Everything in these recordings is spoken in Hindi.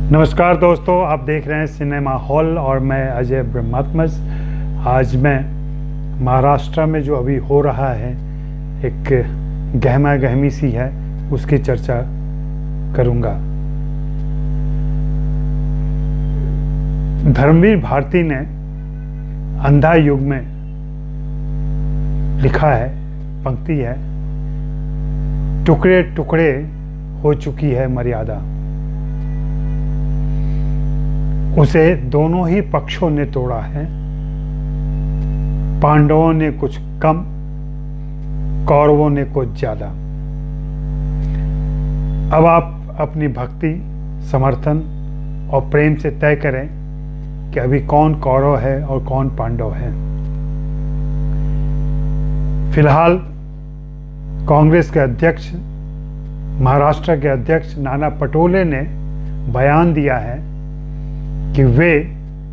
नमस्कार दोस्तों, आप देख रहे हैं सिनेमा हॉल और मैं अजय ब्रह्मात्मज। आज मैं महाराष्ट्र में जो अभी हो रहा है, एक गहमा गहमी सी है, उसकी चर्चा करूंगा। धर्मवीर भारती ने अंधा युग में लिखा है, पंक्ति है, टुकड़े टुकड़े हो चुकी है मर्यादा, उसे दोनों ही पक्षों ने तोड़ा है। पांडवों ने कुछ कम, कौरवों ने कुछ ज्यादा। अब आप अपनी भक्ति, समर्थन और प्रेम से तय करें कि अभी कौन कौरव है और कौन पांडव है। फिलहाल कांग्रेस के अध्यक्ष, महाराष्ट्र के अध्यक्ष नाना पटोले ने बयान दिया है कि वे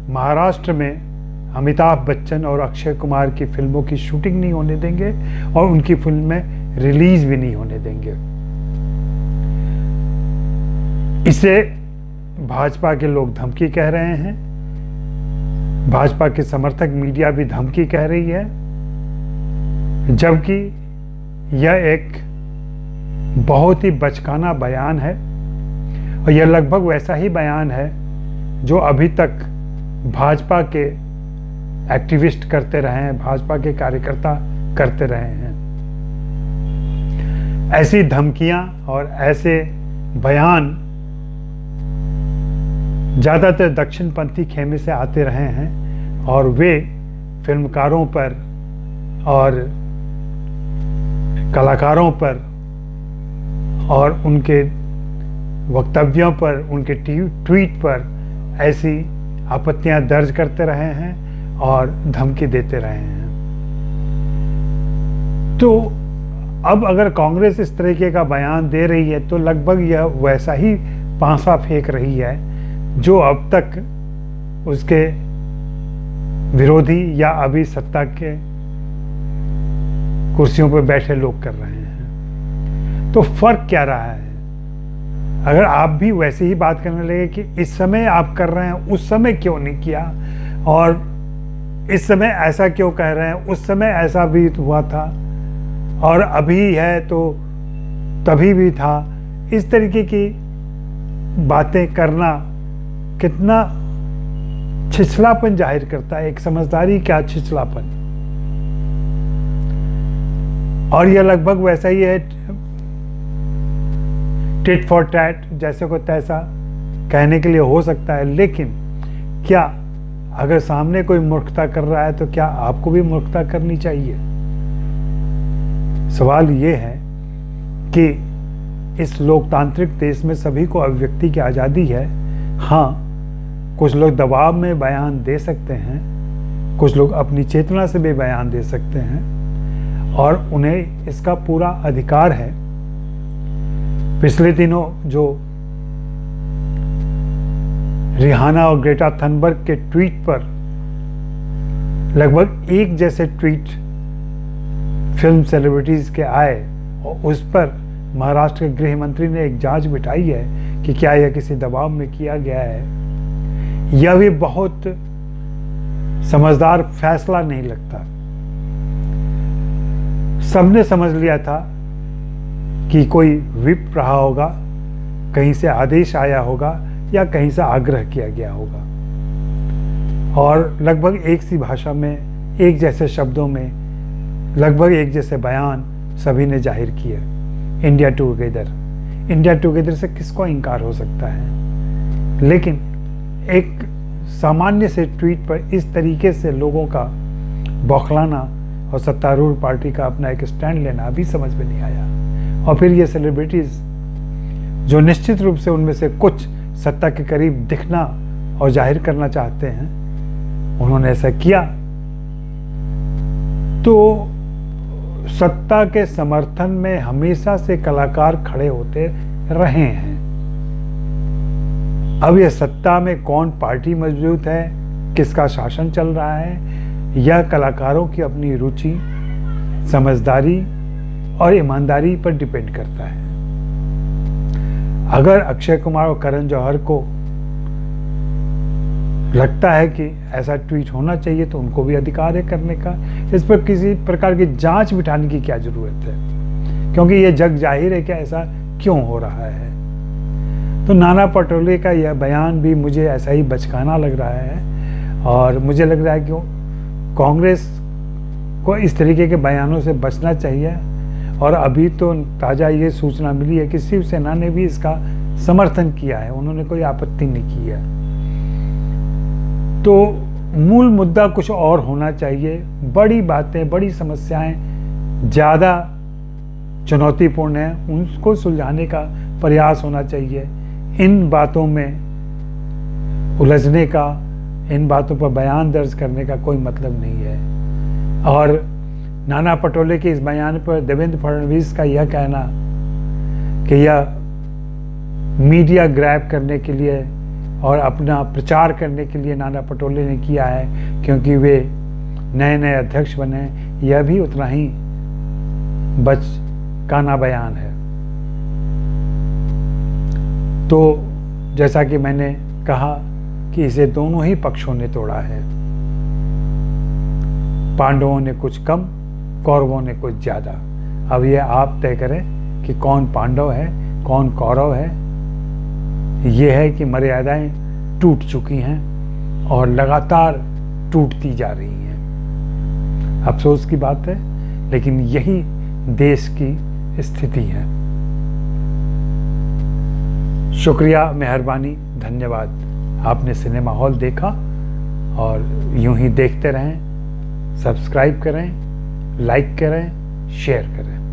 महाराष्ट्र में अमिताभ बच्चन और अक्षय कुमार की फिल्मों की शूटिंग नहीं होने देंगे और उनकी फिल्में रिलीज भी नहीं होने देंगे। इसे भाजपा के लोग धमकी कह रहे हैं, भाजपा के समर्थक मीडिया भी धमकी कह रही है, जबकि यह एक बहुत ही बचकाना बयान है और यह लगभग वैसा ही बयान है जो अभी तक भाजपा के एक्टिविस्ट करते रहे हैं, भाजपा के कार्यकर्ता करते रहे हैं। ऐसी धमकियां और ऐसे बयान ज़्यादातर दक्षिणपंथी खेमे से आते रहे हैं और वे फिल्मकारों पर और कलाकारों पर और उनके वक्तव्यों पर, उनके ट्वीट पर ऐसी आपत्तियां दर्ज करते रहे हैं और धमकी देते रहे हैं। तो अब अगर कांग्रेस इस तरीके का बयान दे रही है तो लगभग यह वैसा ही पांसा फेंक रही है जो अब तक उसके विरोधी या अभी सत्ता के कुर्सियों पर बैठे लोग कर रहे हैं। तो फर्क क्या रहा है? अगर आप भी वैसे ही बात करने लगे कि इस समय आप कर रहे हैं, उस समय क्यों नहीं किया, और इस समय ऐसा क्यों कह रहे हैं, उस समय ऐसा भी हुआ था और अभी है तो तभी भी था, इस तरीके की बातें करना कितना छिछलापन जाहिर करता है। एक समझदारी क्या छिछलापन। और यह लगभग वैसा ही है, टिट फॉर टैट, जैसे को तैसा कहने के लिए हो सकता है, लेकिन क्या अगर सामने कोई मूर्खता कर रहा है तो क्या आपको भी मूर्खता करनी चाहिए? सवाल ये है कि इस लोकतांत्रिक देश में सभी को अभिव्यक्ति की आज़ादी है। हाँ, कुछ लोग दबाव में बयान दे सकते हैं, कुछ लोग अपनी चेतना से भी बयान दे सकते हैं और उन्हें इसका पूरा अधिकार है। पिछले दिनों जो रिहाना और ग्रेटा थनबर्ग के ट्वीट पर लगभग एक जैसे ट्वीट फिल्म सेलिब्रिटीज के आए और उस पर महाराष्ट्र के गृह मंत्री ने एक जांच बिठाई है कि क्या यह किसी दबाव में किया गया है। यह भी बहुत समझदार फैसला नहीं लगता। सबने समझ लिया था कि कोई विप रहा होगा, कहीं से आदेश आया होगा या कहीं से आग्रह किया गया होगा, और लगभग एक सी भाषा में, एक जैसे शब्दों में, लगभग एक जैसे बयान सभी ने जाहिर किया। इंडिया टुगेदर, इंडिया टुगेदर से किसको इनकार हो सकता है? लेकिन एक सामान्य से ट्वीट पर इस तरीके से लोगों का बौखलाना और सत्तारूढ़ पार्टी का अपना एक स्टैंड लेना अभी समझ में नहीं आया। और फिर ये सेलिब्रिटीज जो निश्चित रूप से उनमें से कुछ सत्ता के करीब दिखना और जाहिर करना चाहते हैं, उन्होंने ऐसा किया। तो सत्ता के समर्थन में हमेशा से कलाकार खड़े होते रहे हैं। अब यह सत्ता में कौन पार्टी मौजूद है, किसका शासन चल रहा है, यह कलाकारों की अपनी रुचि, समझदारी और ईमानदारी पर डिपेंड करता है। अगर अक्षय कुमार और करण जौहर को लगता है कि ऐसा ट्वीट होना चाहिए तो उनको भी अधिकार है करने का। इस पर किसी प्रकार की जांच बिठाने की क्या ज़रूरत है, क्योंकि ये जग जाहिर है कि ऐसा क्यों हो रहा है। तो नाना पटोले का यह बयान भी मुझे ऐसा ही बचकाना लग रहा है, और मुझे लग रहा है कि कांग्रेस को इस तरीके के बयानों से बचना चाहिए। और अभी तो ताज़ा ये सूचना मिली है कि शिवसेना ने भी इसका समर्थन किया है, उन्होंने कोई आपत्ति नहीं की है। तो मूल मुद्दा कुछ और होना चाहिए। बड़ी बातें, बड़ी समस्याएं ज़्यादा चुनौतीपूर्ण हैं, उनको सुलझाने का प्रयास होना चाहिए। इन बातों में उलझने का, इन बातों पर बयान दर्ज करने का कोई मतलब नहीं है। और नाना पटोले के इस बयान पर देवेंद्र फडणवीस का यह कहना कि यह मीडिया ग्रैब करने के लिए और अपना प्रचार करने के लिए नाना पटोले ने किया है, क्योंकि वे नए नए अध्यक्ष बने, यह भी उतना ही बचकाना बयान है। तो जैसा कि मैंने कहा कि इसे दोनों ही पक्षों ने तोड़ा है। पांडवों ने कुछ कम, कौरवों ने कुछ ज़्यादा। अब ये आप तय करें कि कौन पांडव है, कौन कौरव है। ये है कि मर्यादाएं टूट चुकी हैं और लगातार टूटती जा रही हैं। अफसोस की बात है, लेकिन यही देश की स्थिति है। शुक्रिया, मेहरबानी, धन्यवाद। आपने सिनेमा हॉल देखा और यूं ही देखते रहें। सब्सक्राइब करें, लाइक करें, शेयर करें।